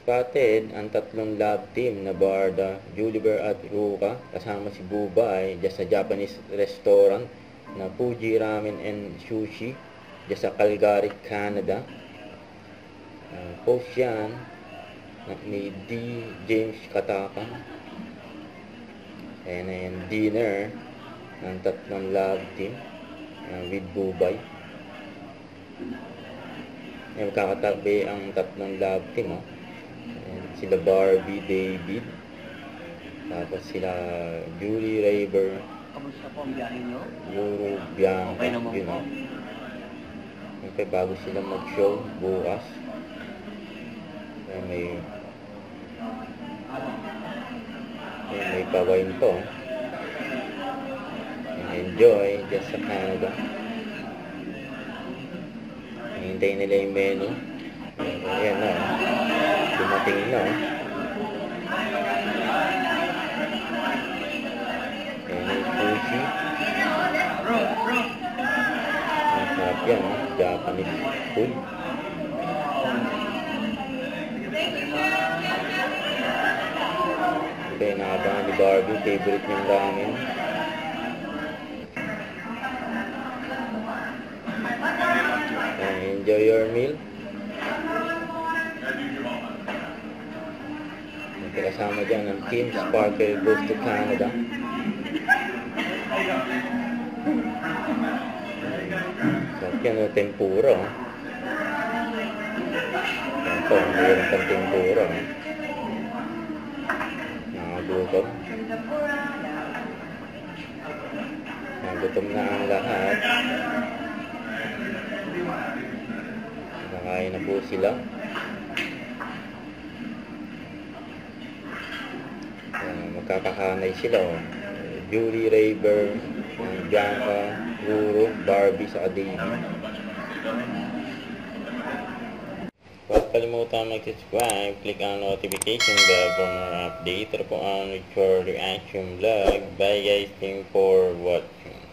Spotted ang tatlong love team na Barda, Juliver at Ruka kasama si Bubay dyan sa Japanese restaurant na Fuji Ramen and Sushi dyan sa Calgary, Canada. Post yan ni D. James Kataka. Ayan na yan, dinner ng tatlong love team with Bubay. Ayan, kakatabi ang tatlong love team. Ayan, sila Barbie, David. Tapos sila Julie, Raver. Kamusta po ang biyahe nyo? Euro, Bianca. Okay naman po. Okay, bago sila mag-show bukas. Ayan, may pawain to. Enjoy just sa Canada. Hintayin nila yung menu. Ayan na. Dumating na. Ayan yung sushi. Ang sarap yan. Japanese food. Okay, nakabangan ni Barbie. Favorite niyang ramen. Enjoy your meal. Kasama dyan ang Team Sparkle Goes to Canada. So, yan o, tempura. Yan po, mayroon pang tempura. Nakagutom. Nagutom na ang lahat. Nakain na po sila. Magkakahanay sila. Julie, Raver, Bianca, Guru, Barbie, sa David. Huwag kalimutan mag-subscribe, click ang notification bell for more update. Ito po ang Richard Reaction Vlog. Bye guys, thank you for watching.